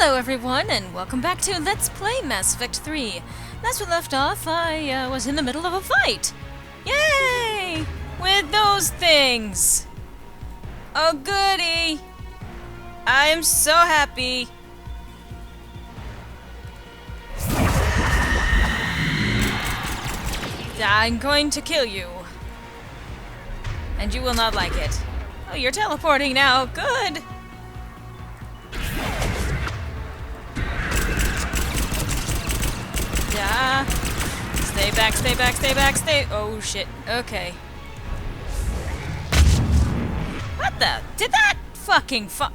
Hello everyone, and welcome back to Let's Play Mass Effect 3. Last we left off, I was in the middle of a fight. Yay! With those things! Oh goody! I am so happy! I'm going to kill you. And you will not like it. Oh, you're teleporting now. Good! Yeah. Stay back, stay back, stay back, stay. Oh shit. Okay. What the? Did that fucking follow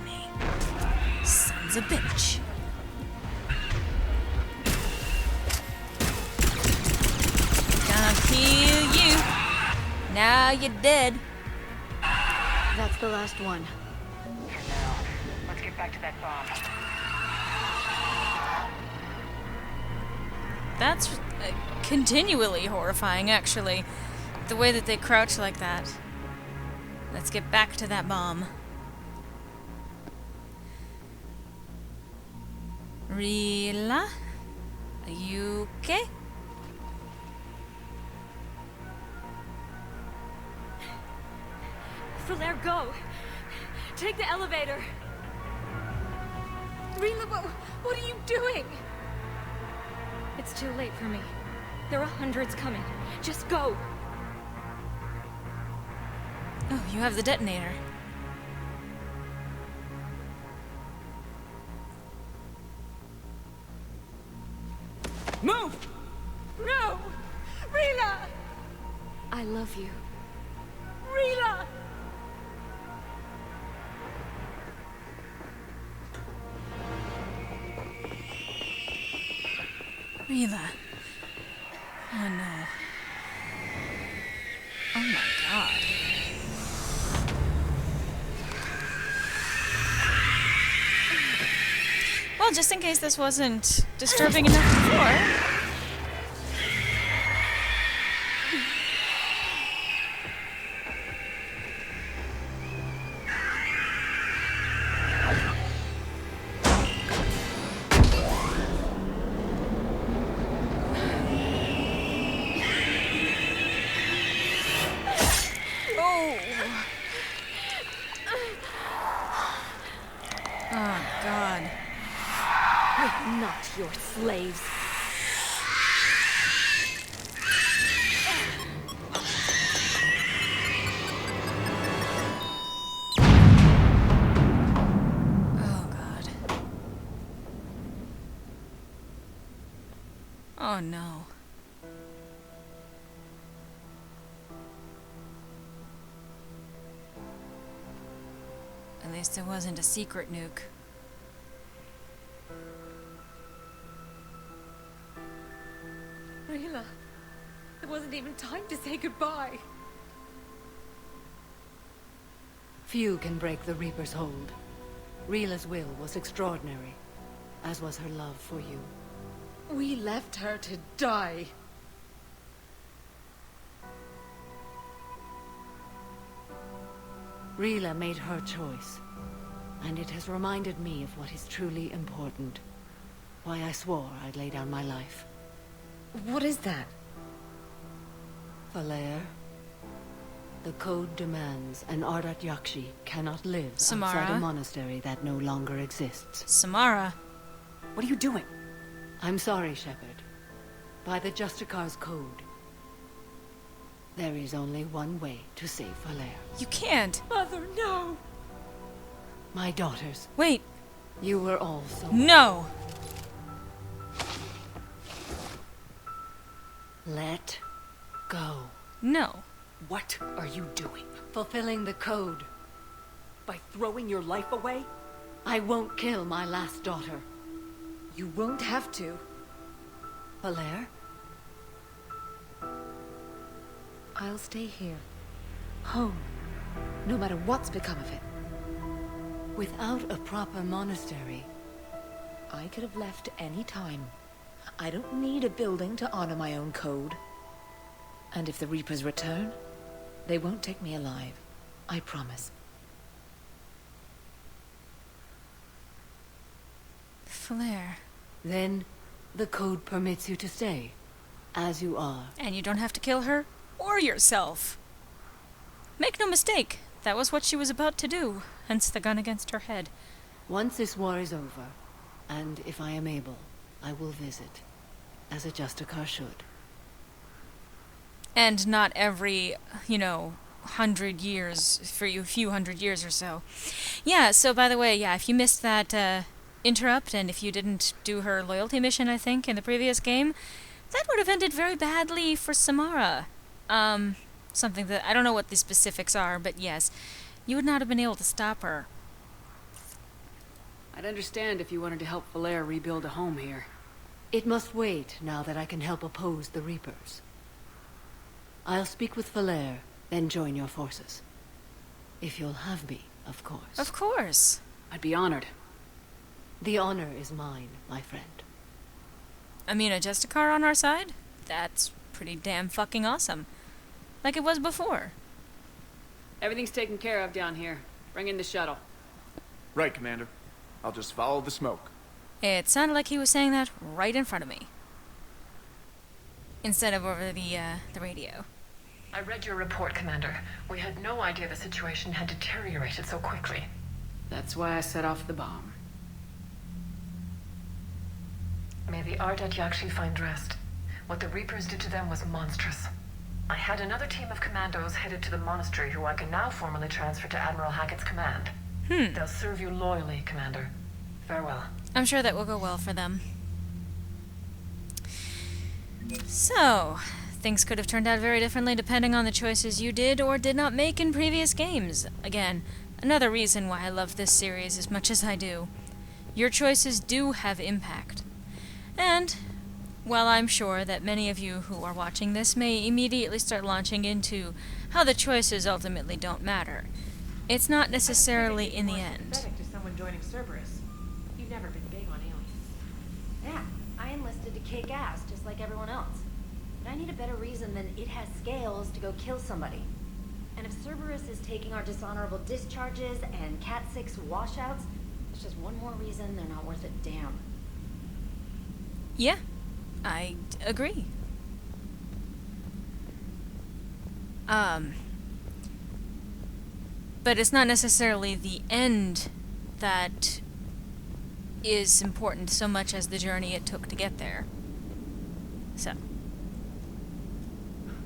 me? Sons of bitch. Gonna kill you. Now you're dead. That's the last one. For now, let's get back to that bomb. That's continually horrifying, actually. The way that they crouch like that. Let's get back to that bomb. Rila? Are you okay? Flair, go! Take the elevator! Rila, what are you doing? It's too late for me. There are hundreds coming. Just go! Oh, you have the detonator. Move! No! Rila! I love you. Rila! Rila. Oh no. Oh my god. Well, just in case this wasn't disturbing enough before. Oh, God. We're not your slaves. Oh, God. Oh, no. At least it wasn't a secret nuke. Rila, there wasn't even time to say goodbye. Few can break the Reaper's hold. Rila's will was extraordinary, as was her love for you. We left her to die. Rila made her choice, and it has reminded me of what is truly important. Why I swore I'd lay down my life. What is that? Falair, the code demands an Ardat Yakshi cannot live Samara? outside a monastery that no longer exists. Samara. What are you doing? I'm sorry, Shepard. By the Justicar's code, there is only one way to save Falair. You can't. Mother, no! My daughters, Wait. you were all so... No. Let go. No. What are you doing? Fulfilling the code. By throwing your life away? I won't kill my last daughter. You won't have to. Falair? I'll stay here. Home. No matter what's become of it. Without a proper monastery, I could have left any time. I don't need a building to honor my own code. And if the Reapers return, they won't take me alive. I promise. Falair. Then, the code permits you to stay, as you are. And you don't have to kill her or yourself. Make no mistake, that was what she was about to do, hence the gun against her head. Once this war is over, and if I am able, I will visit, as a Justicar should. And not every, 100 years, for you, a few hundred years or so. Yeah, so by the way, if you missed that interrupt, and if you didn't do her loyalty mission, I think, in the previous game, that would have ended very badly for Samara. Something that, I don't know what the specifics are, but yes, you would not have been able to stop her. I'd understand if you wanted to help Falair rebuild a home here. It must wait now that I can help oppose the Reapers. I'll speak with Falair, then join your forces. If you'll have me, of course. Of course. I'd be honored. The honor is mine, my friend. I mean, a Justicar on our side? That's pretty damn fucking awesome. Like it was before. Everything's taken care of down here. Bring in the shuttle. Right, Commander. I'll just follow the smoke. It sounded like he was saying that right in front of me. Instead of over the radio. I read your report, Commander. We had no idea the situation had deteriorated so quickly. That's why I set off the bomb. May the Ardat Yakshi find rest. What the Reapers did to them was monstrous. I had another team of commandos headed to the monastery who I can now formally transfer to Admiral Hackett's command. They'll serve you loyally, Commander. Farewell. I'm sure that will go well for them. So, things could have turned out very differently depending on the choices you did or did not make in previous games. Again, another reason why I love this series as much as I do. Your choices do have impact. And, while I'm sure that many of you who are watching this may immediately start launching into how the choices ultimately don't matter, it's not necessarily in the end. To someone joining Cerberus. You've never been big on aliens. Yeah, I enlisted to kick ass, just like everyone else. But I need a better reason than it has scales to go kill somebody. And if Cerberus is taking our dishonorable discharges and Cat 6 washouts, it's just one more reason they're not worth a damn. Yeah, I agree. But it's not necessarily the end that is important so much as the journey it took to get there. So.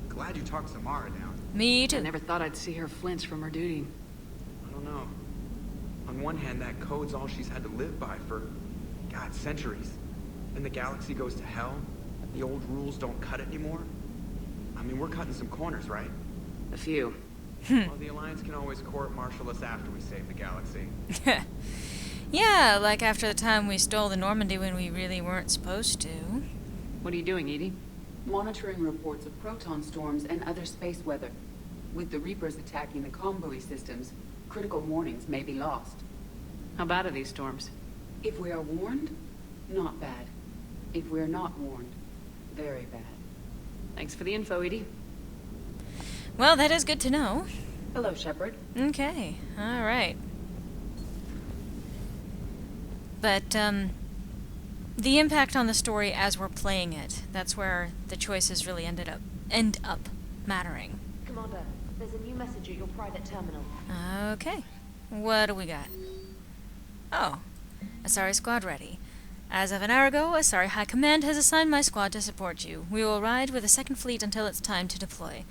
Glad you talked Samara down. Me I too. never thought I'd see her flinch from her duty. I don't know. On one hand, that code's all she's had to live by for, God, centuries. And the galaxy goes to hell. The old rules don't cut anymore. I mean, we're cutting some corners, right? A few. Well, the Alliance can always court-martial us after we save the galaxy. Yeah, like after the time we stole the Normandy when we really weren't supposed to. What are you doing, Edie? Monitoring reports of proton storms and other space weather. With the Reapers attacking the comm buoy systems, critical warnings may be lost. How bad are these storms? If we are warned, not bad. If we are not warned, very bad. Thanks for the info, Edie. Well, that is good to know. Hello, Shepard. Okay, alright. But, the impact on the story as we're playing it, that's where the choices really end up mattering. Commander, there's a new message at your private terminal. Okay, what do we got? Oh, Asari squad ready. As of an hour ago, Asari High Command has assigned my squad to support you. We will ride with the 2nd Fleet until it's time to deploy.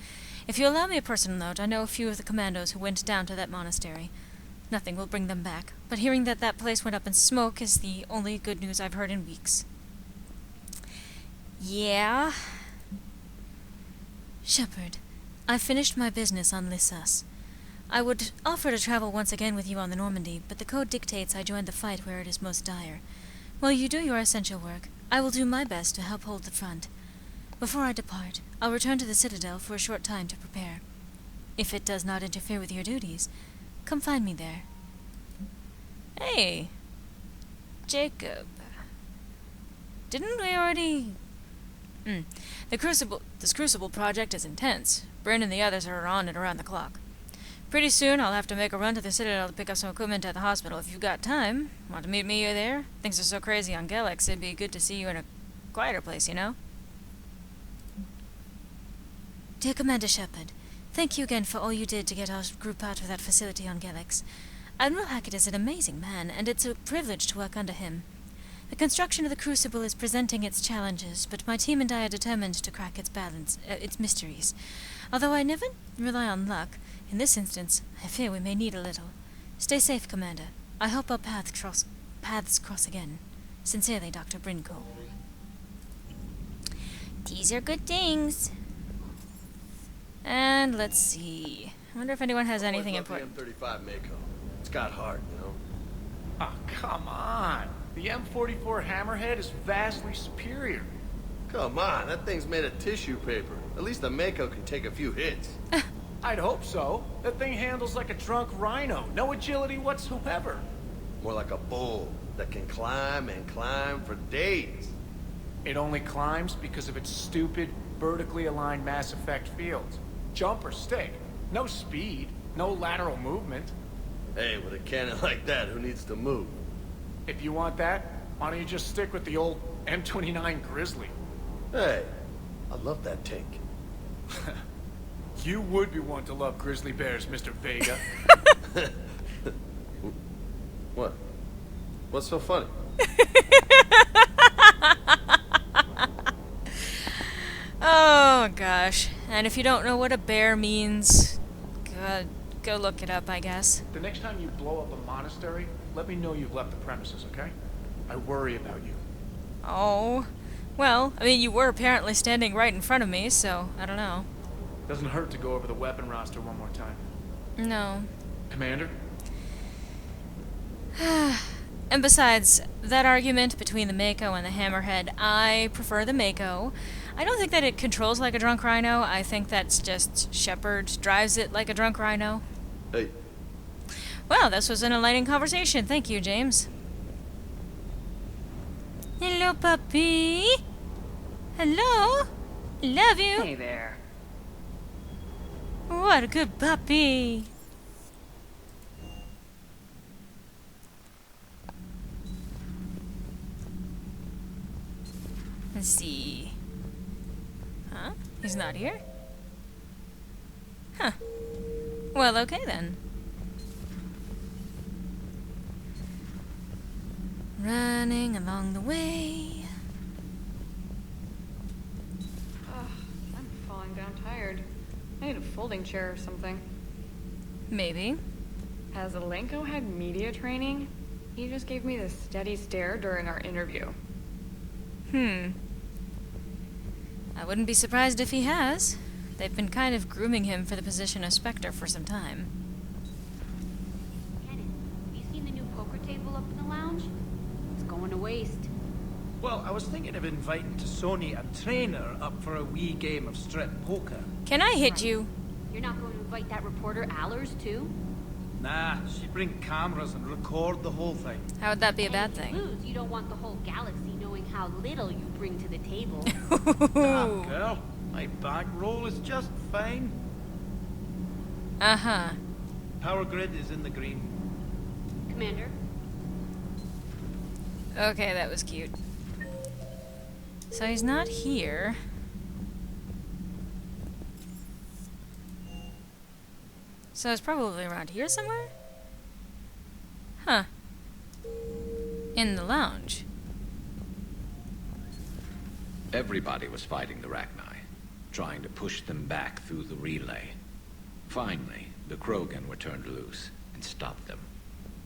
If you allow me a personal note, I know a few of the commandos who went down to that monastery. Nothing will bring them back, but hearing that that place went up in smoke is the only good news I've heard in weeks. Yeah? Shepard, I finished my business on Lissas. I would offer to travel once again with you on the Normandy, but the code dictates I join the fight where it is most dire. While you do your essential work, I will do my best to help hold the front. Before I depart, I'll return to the Citadel for a short time to prepare. If it does not interfere with your duties, come find me there. Hey, Jacob. Didn't we already... This Crucible project is intense. Bryn and the others are on it around the clock. Pretty soon I'll have to make a run to the Citadel to pick up some equipment at the hospital. If you've got time, want to meet me there? Things are so crazy on Galax, it'd be good to see you in a quieter place, you know? Dear Commander Shepard, thank you again for all you did to get our group out of that facility on Galax. Admiral Hackett is an amazing man, and it's a privilege to work under him. The construction of the Crucible is presenting its challenges, but my team and I are determined to crack its mysteries. Although I never rely on luck, in this instance, I fear we may need a little. Stay safe, Commander. I hope our paths cross again. Sincerely, Dr. Brinco. These are good things. And let's see. I wonder if anyone has anything important. The M35 Mako. It's got heart, you know? Oh, come on. The M44 Hammerhead is vastly superior. Come on, that thing's made of tissue paper. At least the Mako can take a few hits. I'd hope so. That thing handles like a drunk rhino. No agility whatsoever. More like a bull that can climb and climb for days. It only climbs because of its stupid, vertically aligned Mass Effect fields. Jump or stick. No speed. No lateral movement. Hey, with a cannon like that, who needs to move? If you want that, why don't you just stick with the old M29 Grizzly? Hey, I love that tank. You would be one to love grizzly bears, Mr. Vega. What? What's so funny? Oh, gosh. And if you don't know what a bear means, go look it up, I guess. The next time you blow up a monastery, let me know you've left the premises, okay? I worry about you. Oh. Well, I mean, you were apparently standing right in front of me, so I don't know. Doesn't hurt to go over the weapon roster one more time. No. Commander? And besides, that argument between the Mako and the Hammerhead, I prefer the Mako. I don't think that it controls like a drunk rhino. I think that's just Shepard drives it like a drunk rhino. Hey. Well, this was an enlightening conversation. Thank you, James. Hello, puppy. Hello. Love you. Hey there. What a good puppy. Let's see. Huh? He's not here? Huh. Well, okay then. Running along the way. Ugh, I'm falling down tired. I need a folding chair or something. Maybe. Has Alenko had media training? He just gave me this steady stare during our interview. I wouldn't be surprised if he has. They've been kind of grooming him for the position of Spectre for some time. Kenneth, have you seen the new poker table up in the lounge? It's going to waste. Well, I was thinking of inviting Sony and Trainer up for a wee game of strip poker. Can I hit you? You're not going to invite that reporter Allers, too? Nah, she'd bring cameras and record the whole thing. How would that be a bad And if thing? you lose, you don't want the whole galaxy knowing how little you bring to the table. Ah, girl, my back roll is just fine. Uh-huh. Power grid is in the green. Commander? Okay, that was cute. So he's not here. So it's probably around here somewhere? Huh. In the lounge. Everybody was fighting the Rachni, trying to push them back through the relay. Finally, the Krogan were turned loose and stopped them.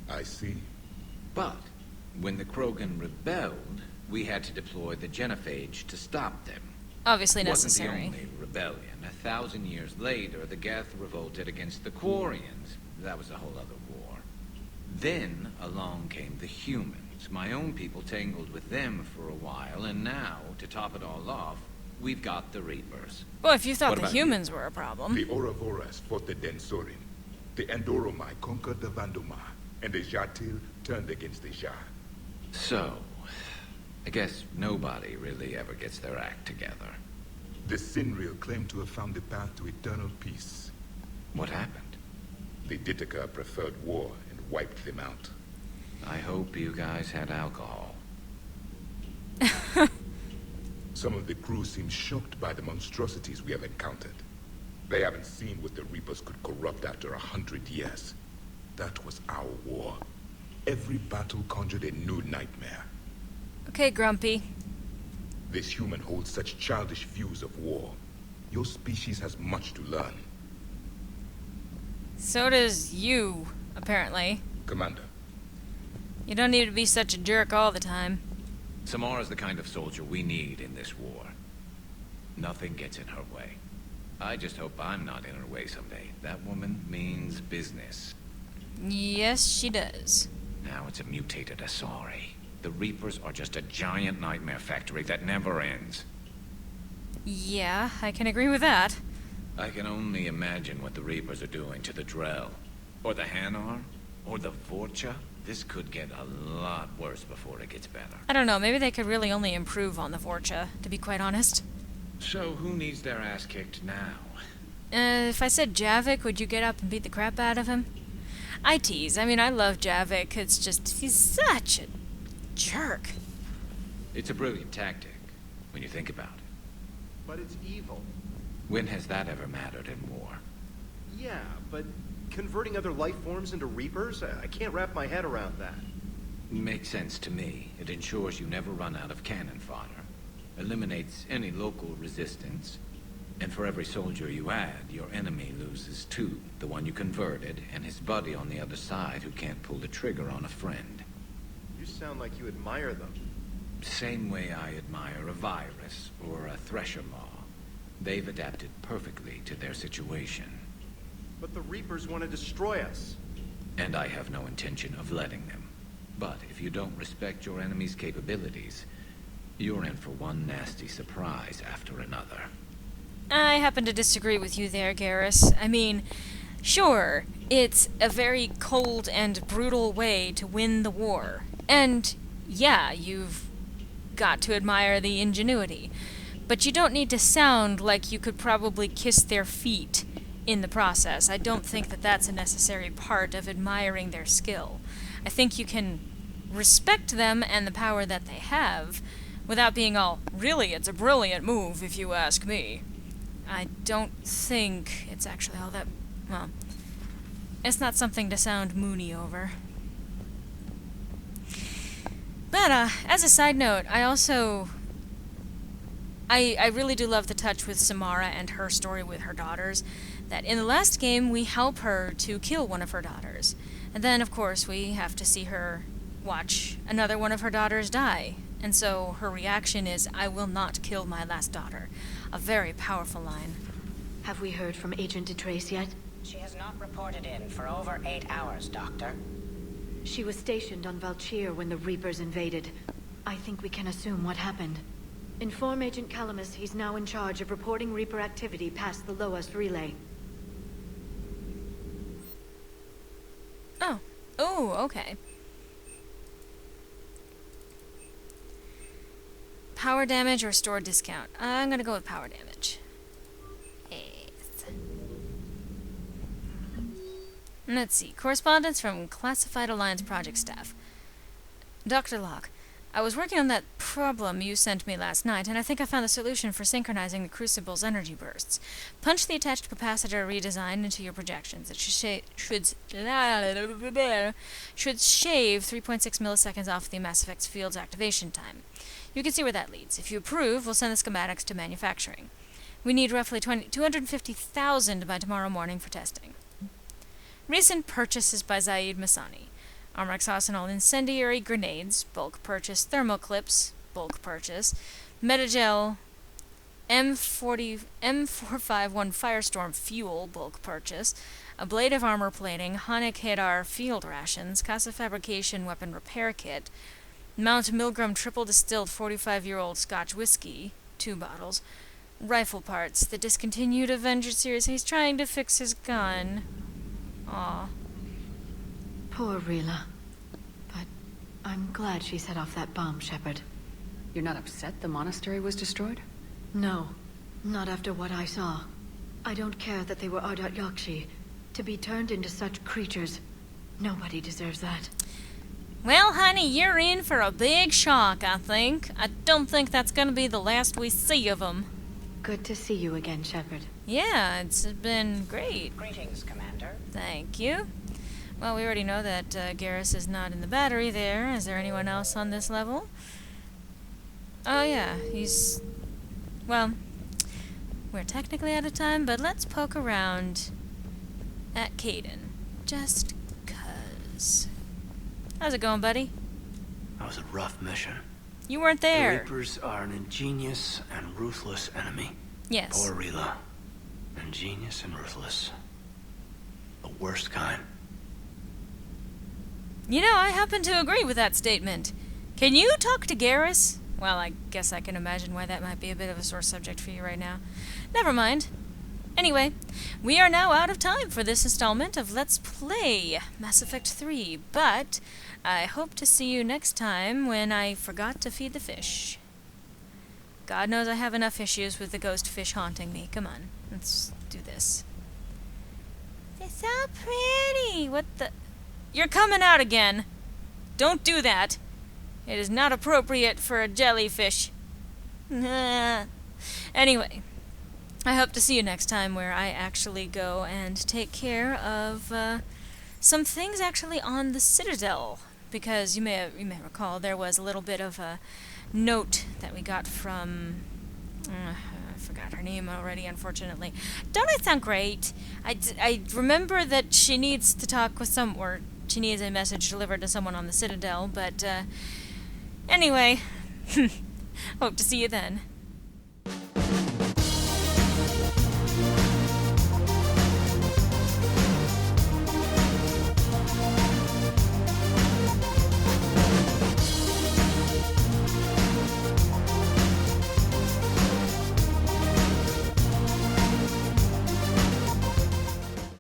I see. But when the Krogan rebelled, we had to deploy the genophage to stop them. Obviously It wasn't necessary. the only rebellion. 1,000 years later, the Geth revolted against the Quarians. That was a whole other war. Then along came the humans. My own people tangled with them for a while, and now, to top it all off, we've got the Reapers. Well, if you thought What the about humans were a problem. The Ouroboros fought the Densorin. The Andoromai conquered the Vandoma, and the Jatil turned against the Shah. So, I guess nobody really ever gets their act together. The Sinreal claimed to have found the path to eternal peace. What happened? The Ditaka preferred war and wiped them out. I hope you guys had alcohol. Some of the crew seem shocked by the monstrosities we have encountered. They haven't seen what the Reapers could corrupt after 100 years. That was our war. Every battle conjured a new nightmare. Okay, Grumpy. This human holds such childish views of war. Your species has much to learn. So does you, apparently. Commander. You don't need to be such a jerk all the time. Samara's the kind of soldier we need in this war. Nothing gets in her way. I just hope I'm not in her way someday. That woman means business. Yes, she does. Now it's a mutated Asari. The Reapers are just a giant nightmare factory that never ends. Yeah, I can agree with that. I can only imagine what the Reapers are doing to the Drell. Or the Hanar. Or the Vorcha. This could get a lot worse before it gets better. I don't know, maybe they could really only improve on the Vorcha, to be quite honest. So who needs their ass kicked now? If I said Javik, would you get up and beat the crap out of him? I tease. I mean, I love Javik. It's just, he's such a jerk. It's a brilliant tactic, when you think about it. But it's evil. When has that ever mattered in war? Yeah, but converting other life forms into Reapers? I can't wrap my head around that. Makes sense to me. It ensures you never run out of cannon fodder. Eliminates any local resistance. And for every soldier you add, your enemy loses two. The one you converted, and his buddy on the other side who can't pull the trigger on a friend. You sound like you admire them. Same way I admire a virus or a thresher maw. They've adapted perfectly to their situation. But the Reapers want to destroy us. And I have no intention of letting them. But if you don't respect your enemy's capabilities, you're in for one nasty surprise after another. I happen to disagree with you there, Garrus. I mean, sure, it's a very cold and brutal way to win the war. And, yeah, you've got to admire the ingenuity. But you don't need to sound like you could probably kiss their feet in the process. I don't think that that's a necessary part of admiring their skill. I think you can respect them and the power that they have without being all, really, it's a brilliant move if you ask me. I don't think it's actually all that, well, it's not something to sound moony over. But, as a side note, I also, I really do love the touch with Samara and her story with her daughters, that in the last game we help her to kill one of her daughters. And then, of course, we have to see her watch another one of her daughters die. And so her reaction is, I will not kill my last daughter. A very powerful line. Have we heard from Agent DeTrace yet? She has not reported in for over 8 hours, Doctor. She was stationed on Valchir when the Reapers invaded. I think we can assume what happened. Inform Agent Calamus he's now in charge of reporting Reaper activity past the Loas relay. Oh. Oh, okay. Power damage or store discount? I'm gonna go with power damage. Yes. Let's see. Correspondence from Classified Alliance Project Staff. Dr. Locke, I was working on that problem you sent me last night, and I think I found the solution for synchronizing the Crucible's energy bursts. Punch the attached capacitor redesign into your projections. It should shave 3.6 milliseconds off the Mass Effect's field's activation time. You can see where that leads. If you approve, we'll send the schematics to manufacturing. We need roughly 250,000 by tomorrow morning for testing. Recent purchases by Zaid Masani. Armrex Arsenal incendiary grenades, bulk purchase. Thermoclips, bulk purchase. Metagel M451 Firestorm fuel, bulk purchase. A blade of armor plating, Hanik Hadar field rations, Casa Fabrication weapon repair kit, Mount Milgram triple distilled 45-year-old Scotch whiskey, 2 bottles, rifle parts, the discontinued Avenger series. He's trying to fix his gun. Aw. Poor Rila. But I'm glad she set off that bomb, Shepard. You're not upset the monastery was destroyed? No. Not after what I saw. I don't care that they were Ardat Yakshi. To be turned into such creatures, nobody deserves that. Well, honey, you're in for a big shock, I think. I don't think that's gonna be the last we see of them. Good to see you again, Shepard. Yeah, it's been great. Greetings, Commander. Thank you. Well, we already know that Garrus is not in the battery there. Is there anyone else on this level? Oh, yeah, he's... Well, we're technically out of time, but let's poke around at Caden. Just 'cause. How's it going, buddy? That was a rough mission. You weren't there. The Reapers are an ingenious and ruthless enemy. Yes. Poor Rila. Ingenious and ruthless. The worst kind. You know, I happen to agree with that statement. Can you talk to Garrus? Well, I guess I can imagine why that might be a bit of a sore subject for you right now. Never mind. Anyway, we are now out of time for this installment of Let's Play Mass Effect 3, but I hope to see you next time when I forgot to feed the fish. God knows I have enough issues with the ghost fish haunting me. Come on, let's do this. They're so pretty! What the... You're coming out again! Don't do that! It is not appropriate for a jellyfish. Anyway, I hope to see you next time where I actually go and take care of some things actually on the Citadel. Because you may recall there was a little bit of a note that we got from... I forgot her name already, unfortunately. Don't I sound great? I remember that she needs to talk with or she needs a message delivered to someone on the Citadel, but anyway, hope to see you then.